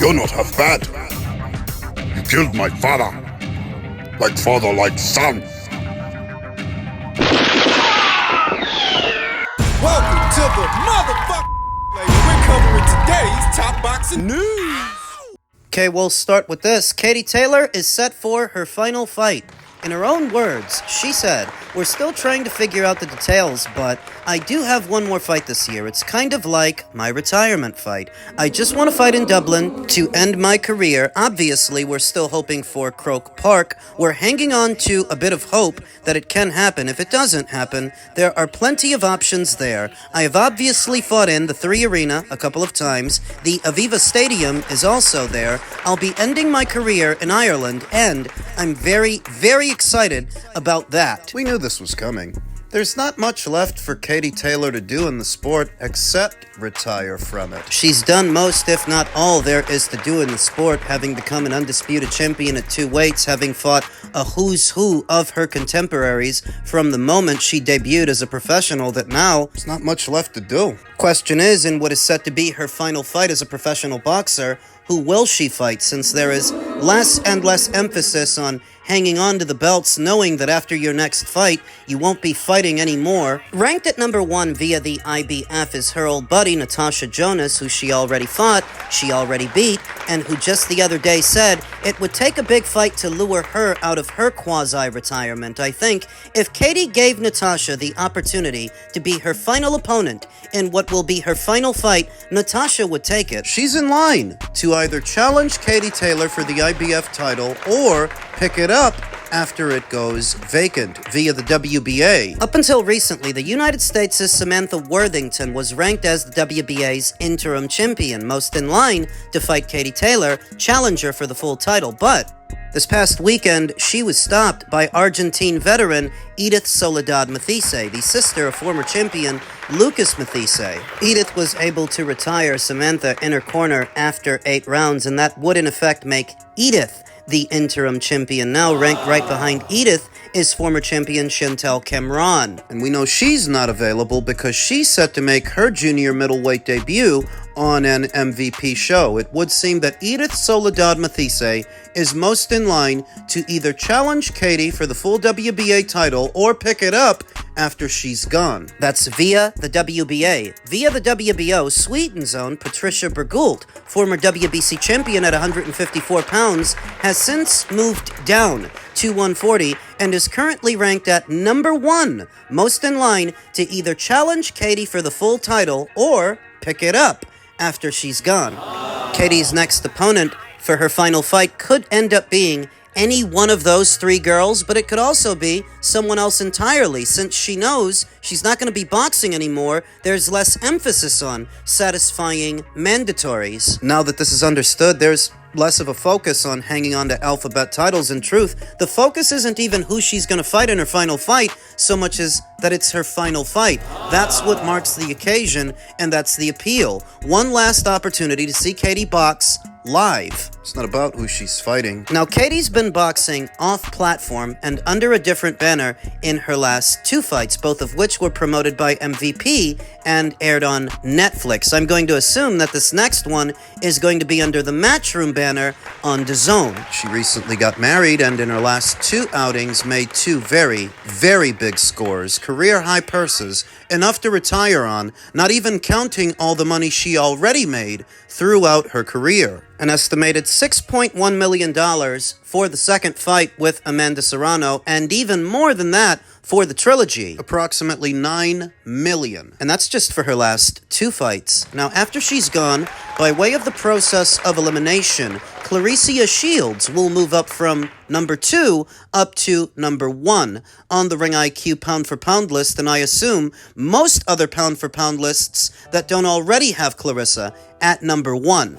You're not half bad. You killed my father. Like father, like son. Welcome to the motherfucker. We're covering today's top boxing news. Okay, we'll start with this. Katie Taylor is set for her final fight. In her own words, she said, "We're still trying to figure out the details, but I do have one more fight this year. It's kind of like my retirement fight. I just want to fight in Dublin to end my career. Obviously, we're still hoping for Croke Park. We're hanging on to a bit of hope that it can happen. If it doesn't happen, there are plenty of options there. I have obviously fought in the 3 Arena a couple of times. The Aviva Stadium is also there. I'll be ending my career in Ireland, and I'm very, very excited about that." We knew this was coming. There's not much left for Katie Taylor to do in the sport except retire from it. She's done most, if not all, there is to do in the sport, having become an undisputed champion at 2 weights, having fought a who's who of her contemporaries from the moment she debuted as a professional, that now There's not much left to do. question is, in what is set to be her final fight as a professional boxer, who will she fight, since there is less and less emphasis on hanging on to the belts, knowing that after your next fight, you won't be fighting anymore. Ranked at number 1 via the IBF is her old buddy, Natasha Jonas, who she already fought, she already beat, and who just the other day said it would take a big fight to lure her out of her quasi-retirement. I think if Katie gave Natasha the opportunity to be her final opponent in what will be her final fight, Natasha would take it. She's in line to either challenge Katie Taylor for the IBF title or pick it up after it goes vacant via the WBA. Up until recently, the United States' Samantha Worthington was ranked as the WBA's interim champion, most in line to fight Katie Taylor, challenger for the full title. But this past weekend, she was stopped by Argentine veteran Edith Soledad Matisse, the sister of former champion Lucas Matisse. Edith was able to retire Samantha in her corner after 8 rounds, and that would in effect make Edith the interim champion. Now ranked right behind Edith is former champion Chantel Cameron. And we know she's not available because she's set to make her junior middleweight debut on an MVP show. It would seem that Edith Soledad Matisse is most in line to either challenge Katie for the full WBA title or pick it up after she's gone. That's via the WBA. Via the WBO, Sweden's own Patricia Bergult, former WBC champion at 154 pounds, has since moved down to 140 and is currently ranked at number 1, most in line to either challenge Katie for the full title or pick it up after she's gone. Katie's next opponent for her final fight could end up being any one of those 3 girls, but it could also be someone else entirely. Since she knows she's not going to be boxing anymore, there's less emphasis on satisfying mandatories. Now that this is understood, there's less of a focus on hanging on to alphabet titles. In truth, The focus isn't even who she's going to fight in her final fight, so much as that it's her final fight. That's what marks the occasion, and that's the appeal. One last opportunity to see Katie box live. it's not about who she's fighting. Now, Katie's been boxing off-platform and under a different banner in her last 2 fights, both of which were promoted by MVP and aired on Netflix. I'm going to assume that this next one is going to be under the Matchroom banner on DAZN. She recently got married and in her last 2 outings made 2 very, very big scores, career high purses, enough to retire on, not even counting all the money she already made throughout her career. An estimated $6.1 million for the second fight with Amanda Serrano, and even more than that for the trilogy. Approximately $9 million. And that's just for her last 2 fights. Now, after she's gone, by way of the process of elimination, Clarissa Shields will move up from number 2 up to number 1 on the Ring IQ pound-for-pound list, and I assume most other pound-for-pound lists that don't already have Clarissa at number 1.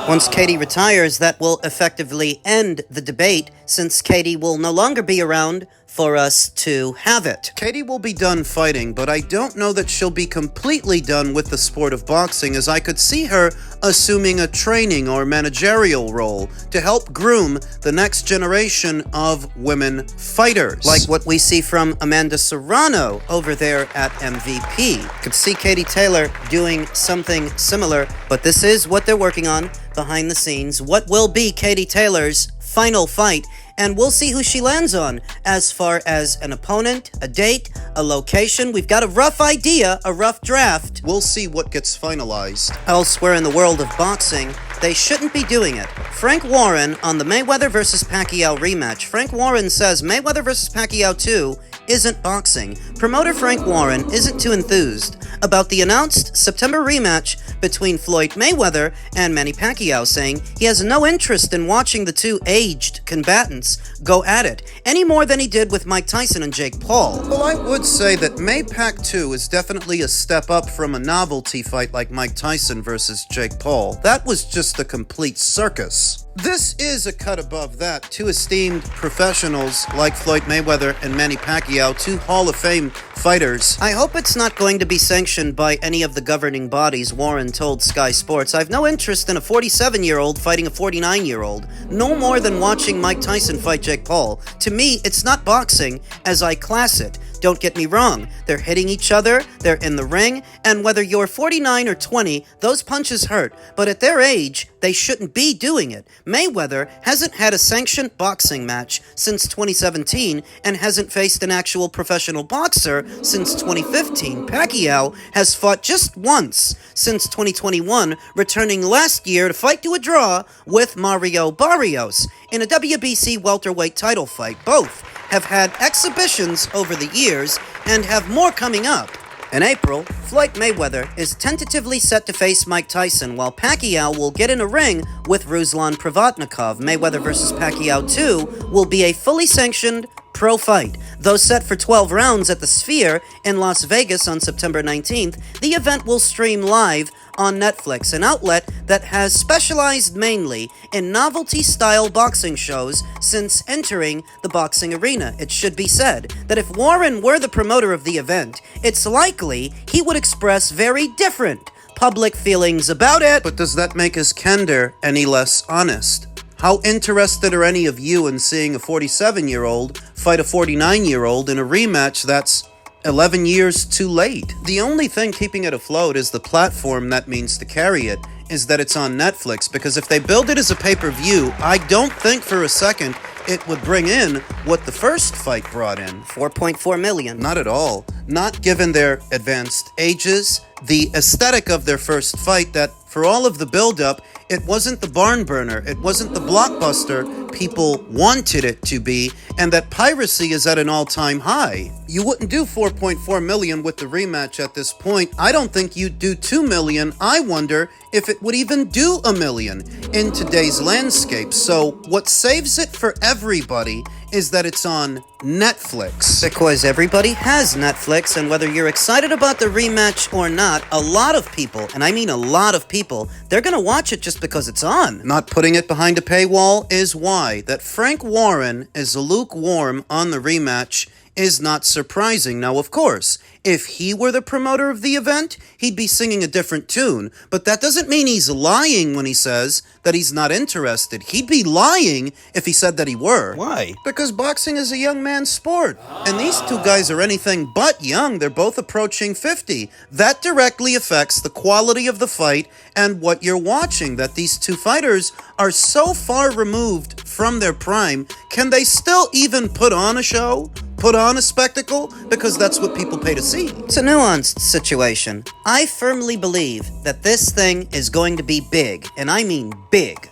Once Katie retires, that will effectively end the debate, since Katie will no longer be around for us to have it. Katie will be done fighting, but I don't know that she'll be completely done with the sport of boxing, as I could see her assuming a training or managerial role to help groom the next generation of women fighters. Like what we see from Amanda Serrano over there at MVP. Could see Katie Taylor doing something similar, but this is what they're working on. behind the scenes what will be Katie Taylor's final fight, and we'll see who she lands on as far as an opponent, a date, a location. We've got a rough idea, a rough draft. We'll see what gets finalized. Elsewhere in the world of boxing, they shouldn't be doing it. Frank Warren on the Mayweather vs. Pacquiao rematch. Frank Warren says Mayweather vs. Pacquiao 2 isn't boxing. Promoter Frank Warren isn't too enthused about the announced September rematch between Floyd Mayweather and Manny Pacquiao, saying he has no interest in watching the two aged combatants go at it, any more than he did with Mike Tyson and Jake Paul. Well, I would say that MAYPAC II is definitely a step up from a novelty fight like Mike Tyson versus Jake Paul. That was just a complete circus. This is a cut above that. Two esteemed professionals like Floyd Mayweather and Manny Pacquiao, two Hall of Fame fighters. I hope it's not going to be sanctioned by any of the governing bodies, Warren told Sky Sports. I've no interest in a 47-year-old fighting a 49-year-old. No more than watching Mike Tyson fight Jake Paul. To me, it's not boxing as I class it. Don't get me wrong, they're hitting each other, they're in the ring, and whether you're 49 or 20, those punches hurt. But at their age, they shouldn't be doing it. Mayweather hasn't had a sanctioned boxing match since 2017 and hasn't faced an actual professional boxer since 2015. Pacquiao has fought just once since 2021, returning last year to fight to a draw with Mario Barrios in a WBC welterweight title fight. Both have had exhibitions over the years and have more coming up. In April, Floyd Mayweather is tentatively set to face Mike Tyson, while Pacquiao will get in a ring with Ruslan Provodnikov. Mayweather vs. Pacquiao 2 will be a fully sanctioned pro fight. Though set for 12 rounds at the Sphere in Las Vegas on September 19th, the event will stream live on Netflix, an outlet that has specialized mainly in novelty-style boxing shows since entering the boxing arena. It should be said that if Warren were the promoter of the event, it's likely he would express very different public feelings about it. But does that make his candor any less honest? How interested are any of you in seeing a 47-year-old fight a 49-year-old in a rematch that's 11 years too late? The only thing keeping it afloat is the platform that means to carry it, is that it's on Netflix, because if they build it as a pay-per-view, I don't think for a second it would bring in what the first fight brought in. 4.4 million. Not at all. Not given their advanced ages, the aesthetic of their first fight, that for all of the build-up, it wasn't the barn burner, it wasn't the blockbuster people wanted it to be, and that piracy is at an all-time high. You wouldn't do 4.4 million with the rematch at this point. I don't think you'd do 2 million. I wonder if it would even do 1 million in today's landscape. So what saves it for everybody is that it's on Netflix. Because everybody has Netflix, and whether you're excited about the rematch or not, a lot of people, and I mean a lot of people, they're gonna watch it just because it's on. Not putting it behind a paywall is why. That Frank Warren is lukewarm on the rematch is not surprising. Now, of course, if he were the promoter of the event, he'd be singing a different tune. But that doesn't mean he's lying when he says that he's not interested. He'd be lying if he said that he were. Why? Because boxing is a young man's sport. And these two guys are anything but young. They're both approaching 50. That directly affects the quality of the fight and what you're watching. That these two fighters are so far removed from their prime. Can they still even put on a show? Put on a spectacle? Because that's what people pay to see. It's a nuanced situation. I firmly believe that this thing is going to be big, and I mean big.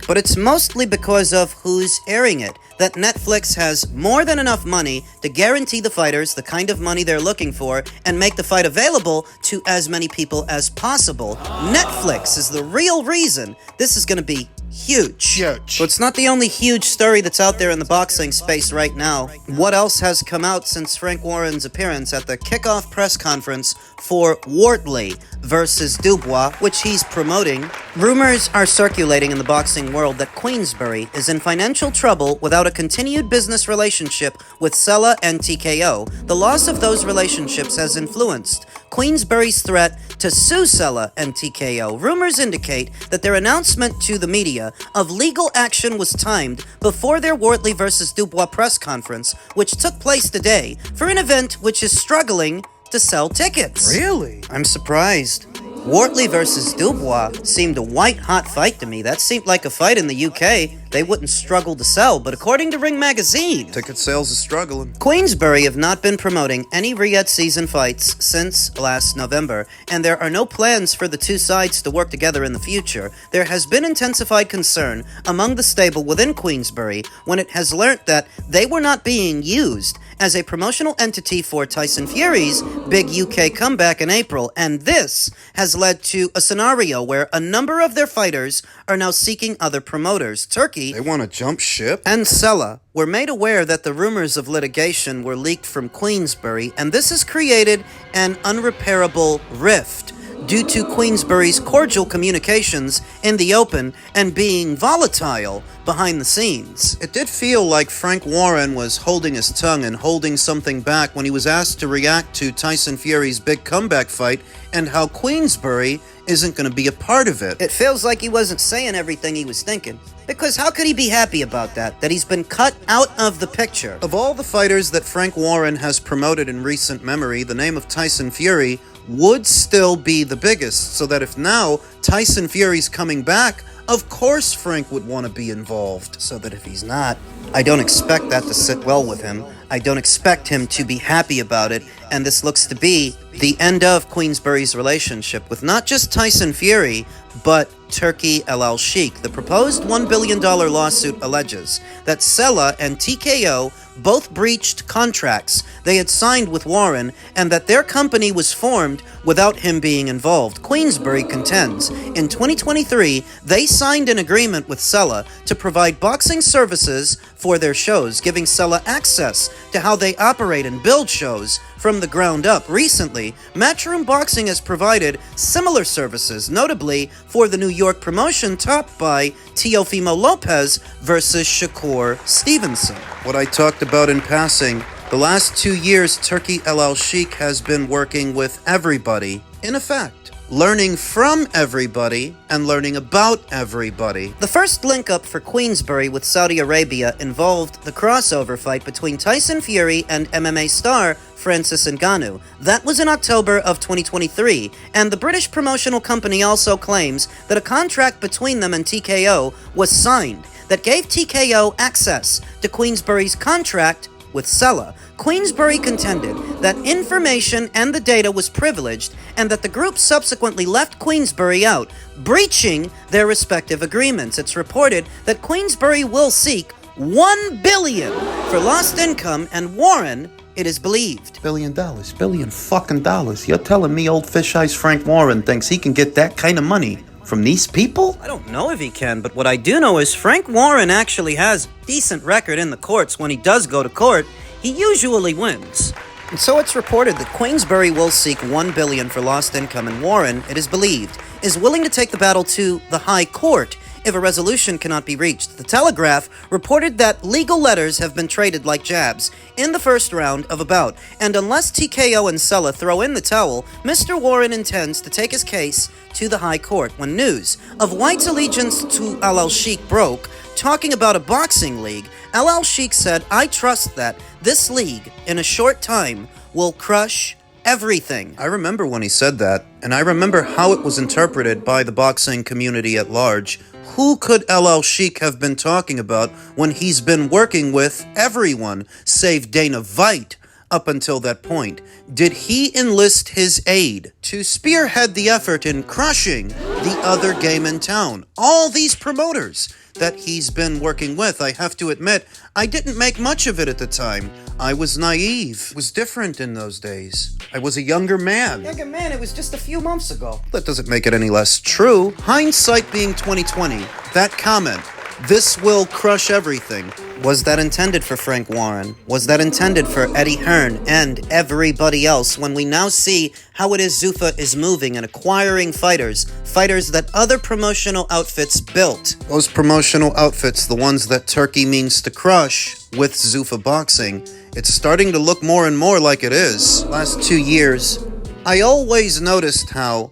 But it's mostly because of who's airing it. That Netflix has more than enough money to guarantee the fighters the kind of money they're looking for and make the fight available to as many people as possible. Netflix is the real reason this is going to be huge. But it's not the only huge story that's out there in the boxing space right now. What else has come out since Frank Warren's appearance at the kickoff press conference for Wortley versus Dubois, which he's promoting? Rumors are circulating in the boxing world that Queensbury is in financial trouble without a continued business relationship with Sella and TKO. The loss of those relationships has influenced Queensbury's threat to sue Sella and TKO. Rumors indicate that their announcement to the media of legal action was timed before their Wortley vs. Dubois press conference, which took place today, for an event which is struggling to sell tickets. Really? I'm surprised. Wortley versus Dubois seemed a white-hot fight to me. That seemed like a fight in the UK they wouldn't struggle to sell, but according to Ring Magazine, Ticket sales is struggling. Queensbury have not been promoting any Riyadh season fights since last November, and there are no plans for the two sides to work together in the future. There has been intensified concern among the stable within Queensbury when it has learnt that they were not being used as a promotional entity for Tyson Fury's big UK comeback in April, and this has led to a scenario where a number of their fighters are now seeking other promoters. Turkey They want to jump ship? and Sella were made aware that the rumors of litigation were leaked from Queensbury, and this has created an unrepairable rift due to Queensbury's cordial communications in the open and being volatile behind the scenes. It did feel like Frank Warren was holding his tongue and holding something back when he was asked to react to Tyson Fury's big comeback fight and how Queensbury isn't going to be a part of it. It feels like he wasn't saying everything he was thinking. Because how could he be happy about that? That he's been cut out of the picture. Of all the fighters that Frank Warren has promoted in recent memory, the name of Tyson Fury would still be the biggest, so that if now Tyson Fury's coming back, of course Frank would want to be involved. So that if he's not, I don't expect that to sit well with him. I don't expect him to be happy about it, and this looks to be the end of Queensbury's relationship with not just Tyson Fury, but Turki El Sheikh. The proposed $1 billion lawsuit alleges that Sella and TKO both breached contracts they had signed with Warren and that their company was formed without him being involved. Queensbury contends in 2023 they signed an agreement with Sella to provide boxing services for their shows, giving Sella access to how they operate and build shows from the ground up. Recently, Matchroom Boxing has provided similar services, notably for the New York promotion topped by Teofimo Lopez versus Shakur Stevenson. What I talked about in passing, the last 2 years Turki El Sheikh has been working with everybody, in effect, learning from everybody and learning about everybody. The first link-up for Queensbury with Saudi Arabia involved the crossover fight between Tyson Fury and MMA star Francis Ngannou. That was in October of 2023, and the British promotional company also claims that a contract between them and TKO was signed that gave TKO access to Queensbury's contract with Sella. Queensbury contended that information and the data was privileged and that the group subsequently left Queensbury out, breaching their respective agreements. It's reported that Queensbury will seek $1 billion for lost income, and Warren, it is believed, Billion fucking dollars. You're telling me old fish eyes Frank Warren thinks he can get that kind of money from these people? I don't know if he can, but what I do know is Frank Warren actually has decent record in the courts. When he does go to court, he usually wins. And so it's reported that Queensbury will seek $1 billion for lost income, and Warren, it is believed, is willing to take the battle to the High Court if a resolution cannot be reached. The Telegraph reported that legal letters have been traded like jabs in the first round of a bout, and unless TKO and Sella throw in the towel, Mr. Warren intends to take his case to the High Court. When news of White's allegiance to El Sheikh broke, talking about a boxing league, El Sheikh said, "I trust that this league, in a short time, will crush everything." I remember when he said that, and I remember how it was interpreted by the boxing community at large. Who could El Sheikh have been talking about when he's been working with everyone, save Dana White, up until that point? Did he enlist his aid to spearhead the effort in crushing the other game in town? All these promoters that he's been working with, I have to admit, I didn't make much of it at the time. I was naive. It was different in those days. I was a younger man. Younger man, it was just a few months ago. That doesn't make it any less true. Hindsight being 2020, that comment, "This will crush everything," Was that intended for Frank Warren? Was that intended for Eddie Hearn and everybody else when we now see how it is Zuffa is moving and acquiring fighters that other promotional outfits built? Those promotional outfits, the ones that Turkey means to crush with Zuffa Boxing, it's starting to look more and more like it is. Last 2 years, I always noticed how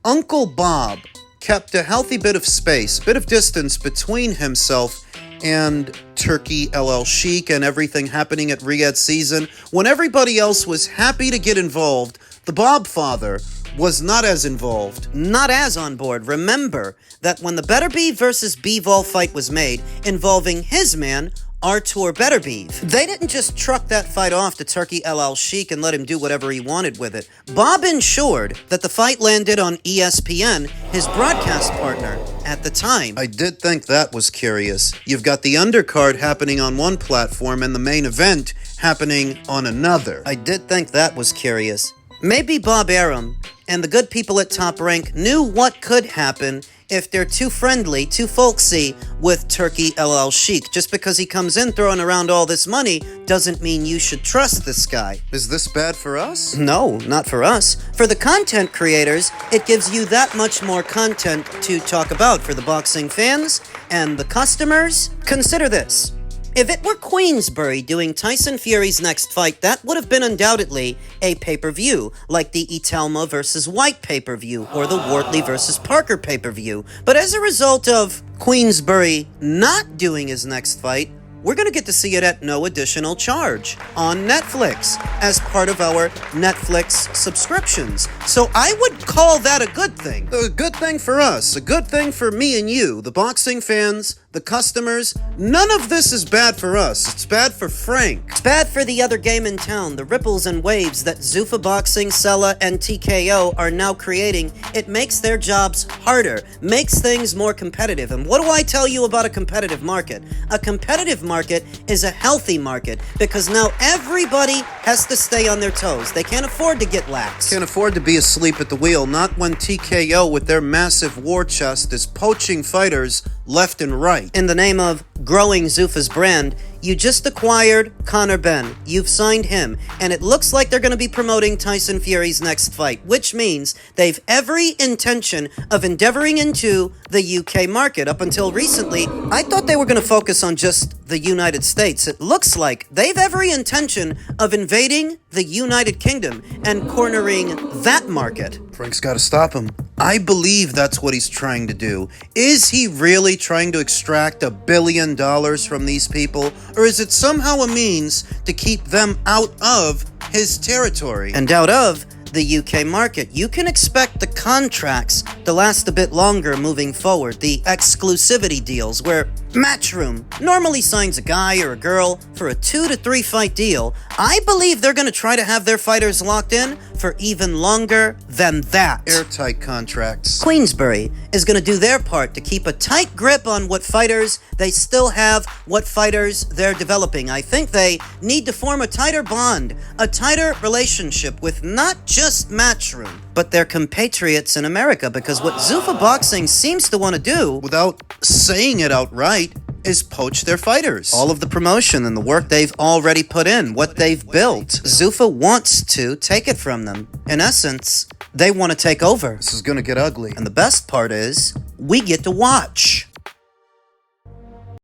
Uncle Bob kept a healthy bit of space, bit of distance between himself and Turki El Sheikh and everything happening at Riyadh season. When everybody else was happy to get involved, The Bob father was not as involved. Not as on board. Remember that when the Better Beeve versus Bivol fight was made, involving his man, Artur Betterbeeve, they didn't just truck that fight off to Turki El Sheikh and let him do whatever he wanted with it. Bob ensured that the fight landed on ESPN, his broadcast partner at the time. I did think that was curious. You've got the undercard happening on one platform and the main event happening on another. I did think that was curious. Maybe Bob Arum and the good people at Top Rank knew what could happen if they're too friendly, too folksy with Turki El Sheikh. Just because he comes in throwing around all this money doesn't mean you should trust this guy. Is this bad for us? No, not for us. For the content creators, it gives you that much more content to talk about. For the boxing fans and the customers, consider this. If it were Queensbury doing Tyson Fury's next fight, that would have been undoubtedly a pay-per-view, like the Italma versus White pay-per-view or the Wortley versus Parker pay-per-view. But as a result of Queensbury not doing his next fight, we're going to get to see it at no additional charge on Netflix as part of our Netflix subscriptions. So I would call that a good thing. A good thing for us, a good thing for me and you, the boxing fans, the customers. None of this is bad for us. It's bad for Frank. It's bad for the other game in town, the ripples and waves that Zuffa Boxing, Sella, and TKO are now creating. It makes their jobs harder, makes things more competitive. And what do I tell you about a competitive market? A competitive market is a healthy market because now everybody has to stay on their toes. They can't afford to get lax. Can't afford to be asleep at the wheel, not when TKO with their massive war chest is poaching fighters left and right. In the name of growing Zuffa's brand, you just acquired Conor Benn. You've signed him, and it looks like they're going to be promoting Tyson Fury's next fight, which means they've every intention of endeavoring into the UK market. Up until recently, I thought they were going to focus on just the United States. It looks like they've every intention of invading the United Kingdom and cornering that market. Frank's got to stop him. I believe that's what he's trying to do. Is he really trying to extract $1 billion from these people? Or is it somehow a means to keep them out of his territory? And out of the UK market. You can expect the contracts to last a bit longer moving forward. The exclusivity deals where Matchroom normally signs a guy or a girl for a 2 to 3 fight deal. I believe they're going to try to have their fighters locked in for even longer than that. Airtight contracts. Queensbury is going to do their part to keep a tight grip on what fighters they still have, what fighters they're developing. I think they need to form a tighter bond, a tighter relationship with not just Matchroom, but their compatriots in America, because what Zuffa Boxing seems to want to do, without saying it outright, is poach their fighters. All of the promotion and the work they've already put in, what they've built, Zuffa wants to take it from them. In essence, they want to take over. This is gonna get ugly. And the best part is, we get to watch.